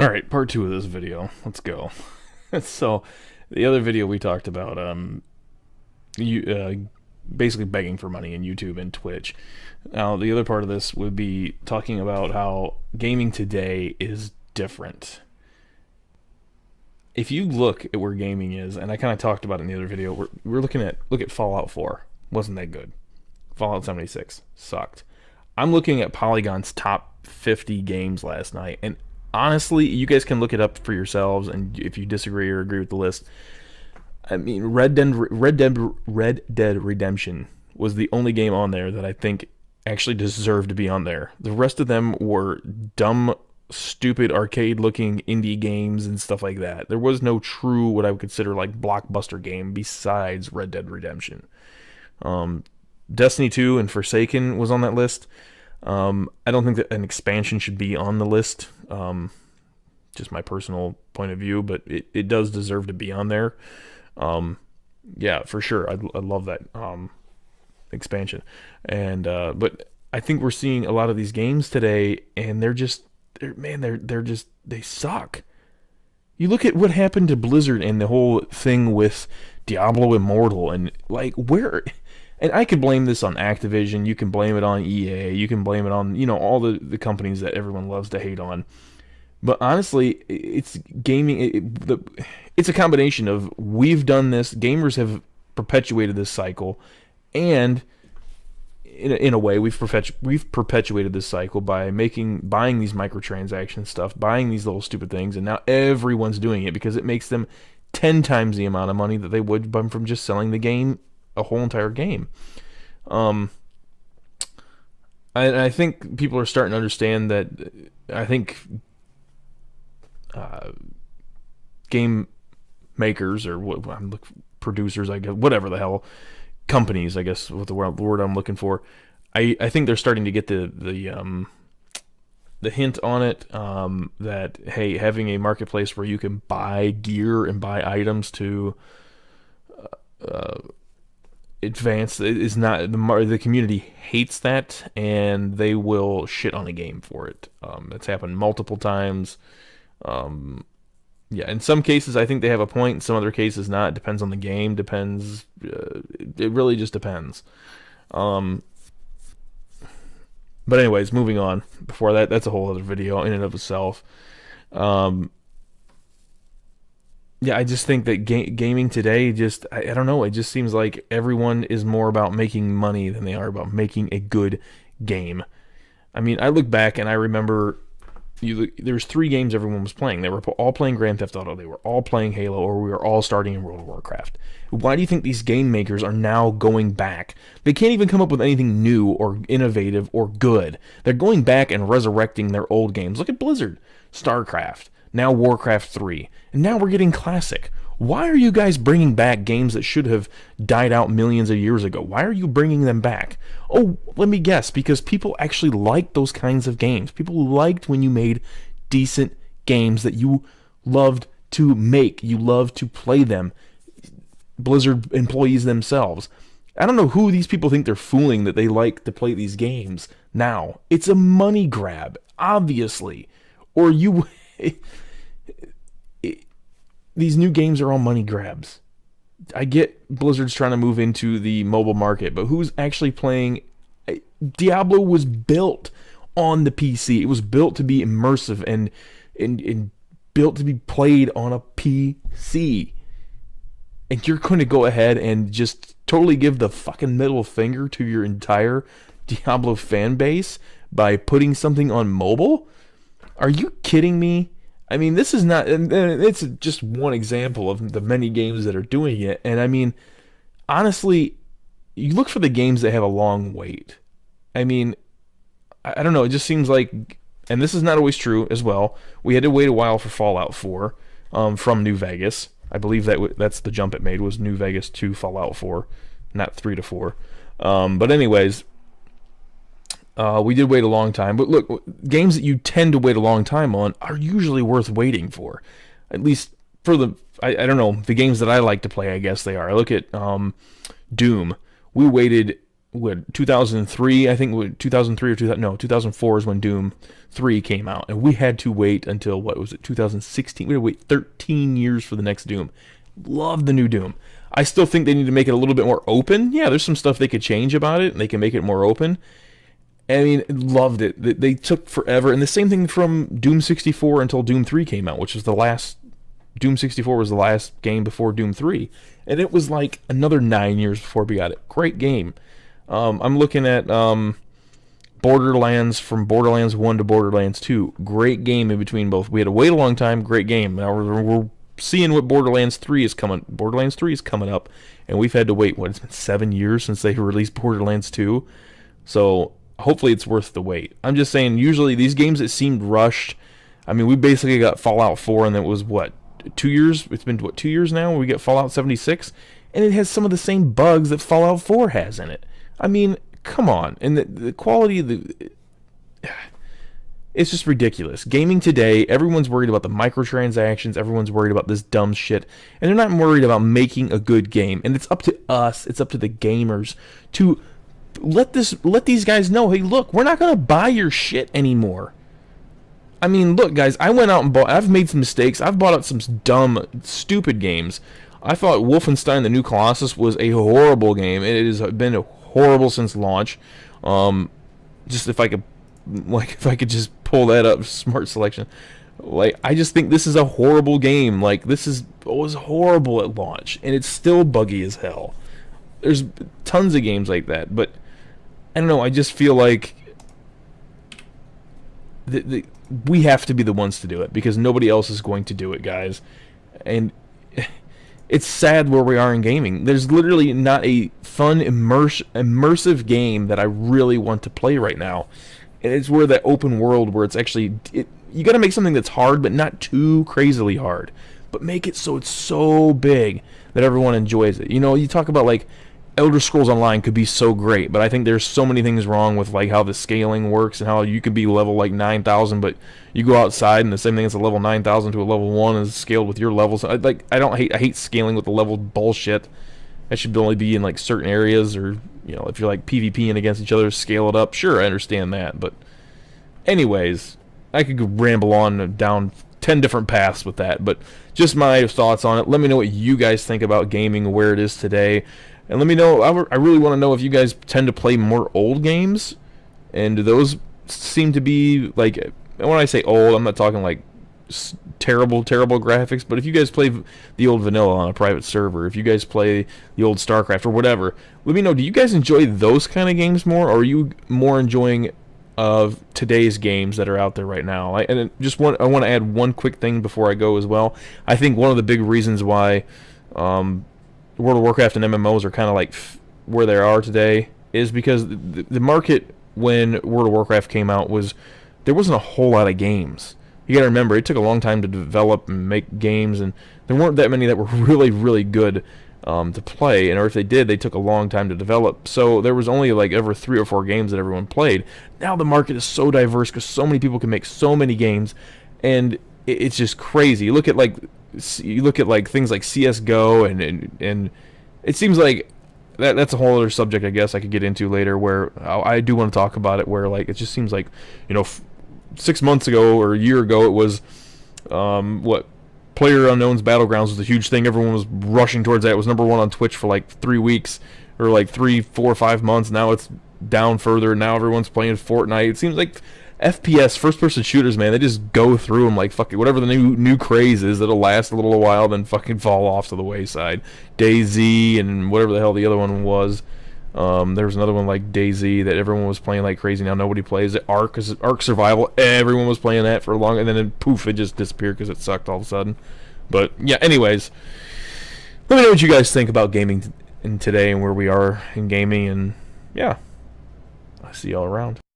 All right, part two of this video. Let's go. So, the other video we talked about, you basically begging for money in YouTube and Twitch. Now, the other part of this would be talking about how gaming today is different. If you look at where gaming is, and I kind of talked about it in the other video, we're looking at Fallout 4. Wasn't that good? Fallout 76 sucked. I'm looking at Polygon's top 50 games last night, and honestly, you guys can look it up for yourselves, and if you disagree or agree with the list, I mean, Red Dead Redemption was the only game on there that I think actually deserved to be on there. The rest of them were dumb, stupid, arcade-looking indie games and stuff like that. There was no true, what I would consider like blockbuster game besides Red Dead Redemption. Destiny 2 and Forsaken was on that list. I don't think that an expansion should be on the list. Just my personal point of view, but it does deserve to be on there. Yeah, for sure. I love that expansion. And but I think we're seeing a lot of these games today, and they suck. You look at what happened to Blizzard and the whole thing with Diablo Immortal, and like where. And I could blame this on Activision. You can blame it on EA. You can blame it on, all the companies that everyone loves to hate on. But honestly, it's gaming. It's a combination of we've done this. Gamers have perpetuated this cycle, and in a way, we've perpetuated this cycle by buying these microtransaction stuff, buying these little stupid things, and now everyone's doing it because it makes them 10 times the amount of money that they would from just selling the game, a whole entire game. I think people are starting to understand that. I think game makers or producers, I guess, whatever the hell, companies, I guess, what the word I'm looking for. I think they're starting to get the hint on it, that hey, having a marketplace where you can buy gear and buy items to advance is not the community hates that, and they will shit on a game for it. It's happened multiple times. Yeah, in some cases I think they have a point. In some other cases not. It depends on the game. Depends. It really just depends. But anyways, moving on. Before that's a whole other video in and of itself. Yeah, I just think that gaming today I don't know, it just seems like everyone is more about making money than they are about making a good game. I mean, I look back and I remember there's 3 games everyone was playing. They were all playing Grand Theft Auto, they were all playing Halo, or we were all starting in World of Warcraft. Why do you think these game makers are now going back? They can't even come up with anything new or innovative or good. They're going back and resurrecting their old games. Look at Blizzard, StarCraft, now Warcraft 3, and now we're getting Classic. Why are you guys bringing back games that should have died out millions of years ago? Why are you bringing them back? Oh, let me guess, because people actually liked those kinds of games. People liked when you made decent games that you loved to make. You loved to play them. Blizzard employees themselves. I don't know who these people think they're fooling that they like to play these games now. It's a money grab, obviously. Or you... These new games are all money grabs. I get Blizzard's trying to move into the mobile market, but who's actually playing? Diablo was built on the PC. It was built to be immersive and built to be played on a PC. And you're going to go ahead and just totally give the fucking middle finger to your entire Diablo fan base by putting something on mobile? Are you kidding me? I mean, this is not, and it's just one example of the many games that are doing it. And I mean, honestly, you look for the games that have a long wait. I mean, I don't know, it just seems like, and this is not always true as well, we had to wait a while for Fallout 4 from New Vegas. I believe that's the jump it made, was New Vegas to Fallout 4, not 3 to 4. But anyways, we did wait a long time, but look, games that you tend to wait a long time on are usually worth waiting for. At least for I don't know, the games that I like to play, I guess they are. I look at Doom. We waited what 2003, I think 2003 or 2000, no, 2004 is when Doom 3 came out, and we had to wait until what was it 2016. We had to wait 13 years for the next Doom. Love the new Doom. I still think they need to make it a little bit more open. Yeah, there's some stuff they could change about it, and they can make it more open. I mean, loved it. They took forever, and the same thing from Doom 64 until Doom 3 came out, which was the last. Doom 64 was the last game before Doom 3, and it was like another 9 years before we got it. Great game. I'm looking at Borderlands, from Borderlands 1 to Borderlands 2. Great game in between both. We had to wait a long time. Great game. Now we're seeing what Borderlands 3 is coming. Borderlands 3 is coming up, and we've had to wait. What, it's been 7 years since they released Borderlands 2. So hopefully it's worth the wait. I'm just saying, usually these games that seemed rushed. I mean, we basically got Fallout 4, and it was what, 2 years? It's been what, 2 years now? We get Fallout 76, and it has some of the same bugs that Fallout 4 has in it. I mean, come on. And the quality of it's just ridiculous. Gaming today, everyone's worried about the microtransactions, everyone's worried about this dumb shit, and they're not worried about making a good game. And it's up to us, it's up to the gamers to let these guys know, hey, look, we're not going to buy your shit anymore. I mean, look, guys, I went out and I've made some mistakes. I've bought out some dumb, stupid games. I thought Wolfenstein: The New Colossus was a horrible game. It has been horrible since launch. Just if I could just pull that up, smart selection. Like, I just think this is a horrible game. Like, it was horrible at launch, and it's still buggy as hell. There's tons of games like that, but I don't know. I just feel like we have to be the ones to do it, because nobody else is going to do it, guys. And it's sad where we are in gaming. There's literally not a fun, immersive game that I really want to play right now. And it's where that open world, where it's actually, you got to make something that's hard, but not too crazily hard. But make it so it's so big that everyone enjoys it. You know, you talk about like Elder Scrolls Online could be so great, but I think there's so many things wrong with like how the scaling works, and how you could be level like 9,000, but you go outside and the same thing as a level 9,000 to a level 1 is scaled with your levels. I hate scaling with the level bullshit. That should only be in like certain areas, or you know, if you're like PvPing against each other, scale it up. Sure, I understand that, but anyways, I could ramble on down 10 different paths with that, but just my thoughts on it. Let me know what you guys think about gaming, where it is today. And let me know, I really want to know if you guys tend to play more old games, and those seem to be, like, and when I say old, I'm not talking like terrible graphics, but if you guys play the old vanilla on a private server, if you guys play the old StarCraft or whatever, let me know, do you guys enjoy those kind of games more, or are you more enjoying of today's games that are out there right now? I want to add one quick thing before I go as well. I think one of the big reasons why World of Warcraft and MMOs are kind of like where they are today is because the market when World of Warcraft came out there wasn't a whole lot of games. You gotta remember, it took a long time to develop and make games, and there weren't that many that were really, really good to play, and or if they did, they took a long time to develop. So there was only like ever 3 or 4 games that everyone played. Now the market is so diverse because so many people can make so many games, and it's just crazy. You look at like things like CS:GO, and it seems like that's a whole other subject I guess I could get into later, where I do want to talk about it, where like it just seems like, you know, 6 months ago or a year ago it was PlayerUnknown's Battlegrounds was a huge thing. Everyone was rushing towards that. It was number 1 on Twitch for like 3 weeks, or like 3, 4, 5 months. Now it's down further. Now everyone's playing Fortnite. It seems like FPS, first-person shooters, man, they just go through them like fucking whatever the new craze is. That'll last a little while, then fucking fall off to the wayside. DayZ and whatever the hell the other one was. There was another one like DayZ that everyone was playing like crazy. Now nobody plays it. Ark Survival, everyone was playing that for a long, and then poof, it just disappeared because it sucked all of a sudden. But yeah, anyways, let me know what you guys think about gaming in today and where we are in gaming, and yeah, I'll see y'all around.